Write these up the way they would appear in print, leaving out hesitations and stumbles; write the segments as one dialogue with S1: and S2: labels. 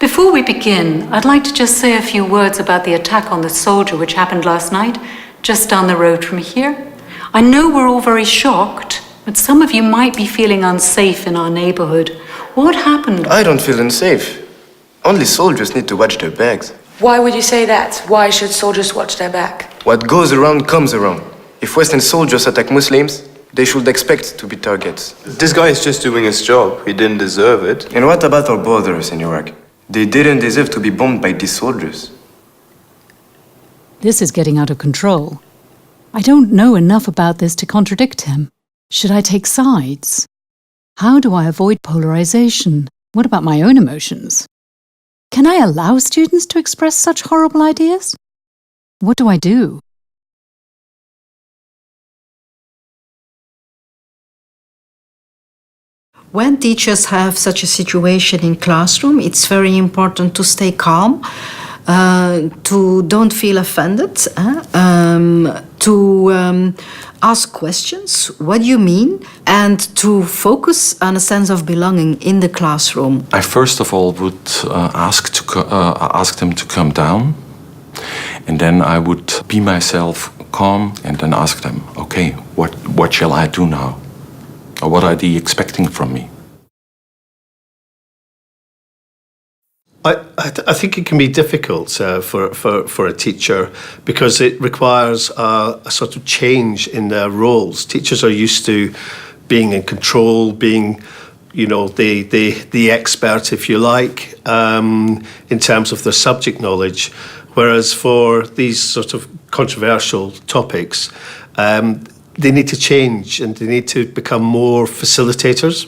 S1: Before we begin, I'd like to just say a few words about the attack on the soldier which happened last night, just down the road from here. I know we're all very shocked, but some of you might be feeling unsafe in our neighborhood. What happened?
S2: I don't feel unsafe. Only soldiers need to watch their backs.
S3: Why would you say that? Why should soldiers watch their back?
S2: What goes around comes around. If Western soldiers attack Muslims, they should expect to be targets.
S4: This guy is just doing his job. He didn't deserve it.
S2: And what about our borders in Iraq? They didn't deserve to be bombed by these soldiers.
S1: This is getting out of control. I don't know enough about this to contradict him. Should I take sides? How do I avoid polarization? What about my own emotions? Can I allow students to express such horrible ideas? What do I do?
S5: When teachers have such a situation in classroom, it's very important to stay calm, to don't feel offended, to ask questions, what do you mean, and to focus on a sense of belonging in the classroom.
S6: I first of all would ask them to calm down, and then I would be myself calm and then ask them, okay, what shall I do now? Or what are they expecting from me?
S7: I think it can be difficult for a teacher because it requires a sort of change in their roles. Teachers are used to being in control, being, you know, the expert, if you like, in terms of their subject knowledge. Whereas for these sort of controversial topics, they need to change and they need to become more facilitators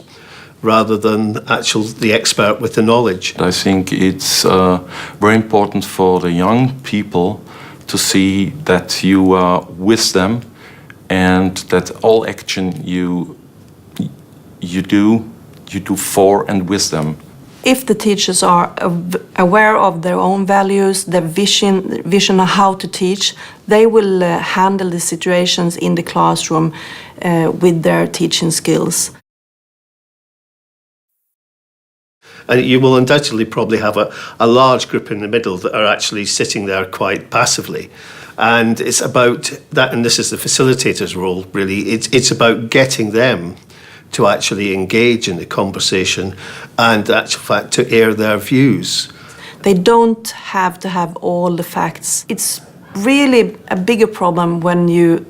S7: rather than the expert with the knowledge.
S6: I think it's very important for the young people to see that you are with them and that all action you do for and with them.
S8: If the teachers are aware of their own values, their vision of how to teach, they will handle the situations in the classroom with their teaching skills.
S7: And you will undoubtedly probably have a large group in the middle that are actually sitting there quite passively. And it's about that, and this is the facilitator's role, really. It's about getting them to actually engage in the conversation and, in actual fact, to air their views.
S8: They don't have to have all the facts. It's really a bigger problem when you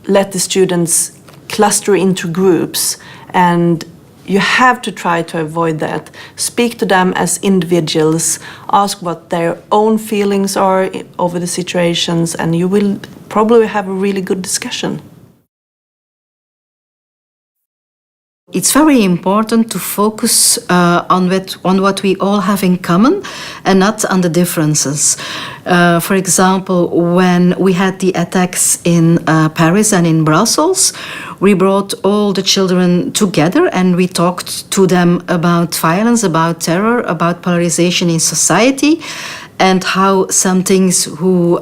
S8: let the students cluster into groups, and you have to try to avoid that. Speak to them as individuals, ask what their own feelings are over the situations, and you will probably have a really good discussion.
S5: It's very important to focus on what we all have in common and not on the differences. For example, when we had the attacks in Paris and in Brussels, we brought all the children together and we talked to them about violence, about terror, about polarization in society, and how some things who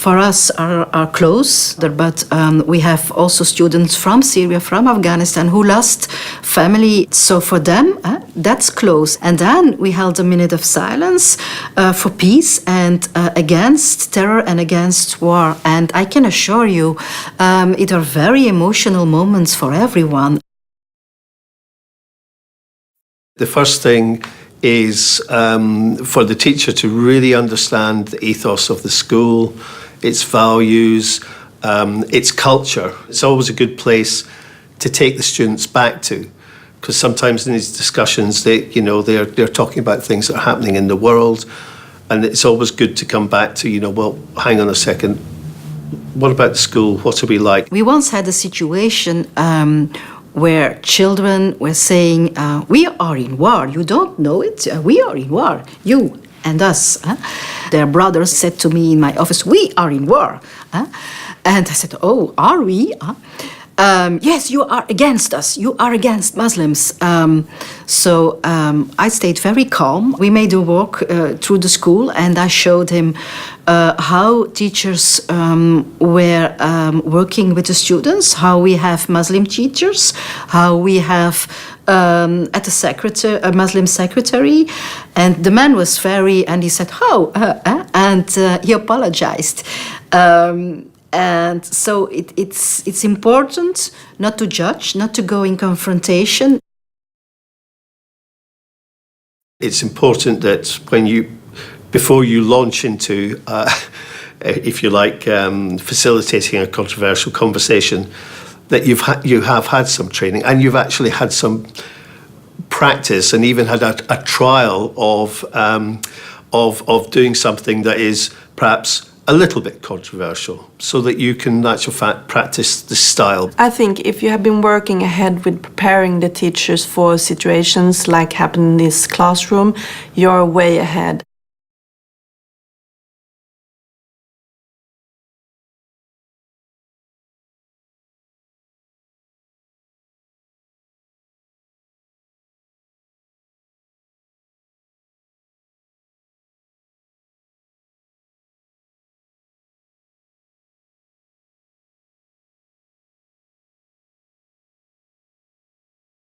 S5: for us are close, but we have also students from Syria, from Afghanistan, who lost family. So for them, that's close. And then we held a minute of silence for peace and against terror and against war. And I can assure you, it are very emotional moments for everyone.
S7: The first thing is for the teacher to really understand the ethos of the school, its values, its culture. It's always a good place to take the students back to, because sometimes in these discussions they're talking about things that are happening in the world, and it's always good to come back to, well, hang on a second, what about the school? What are we like?
S5: We once had a situation where children were saying, we are in war, you don't know it, we are in war, you and us. Their brothers said to me in my office, we are in war. And I said, oh, are we? Yes, you are against us, you are against Muslims. So I stayed very calm. We made a walk through the school and I showed him how teachers were working with the students, how we have Muslim teachers, how we have at a Muslim secretary, and the man was and he said, and he apologized. And so it's important not to judge, not to go in confrontation.
S7: It's important that before you launch into, if you like, facilitating a controversial conversation, that you have had some training and you've actually had some practice and even had a trial of doing something that is perhaps a little bit controversial, so that you can, in actual fact, practice the style.
S8: I think if you have been working ahead with preparing the teachers for situations like happened in this classroom, you're way ahead.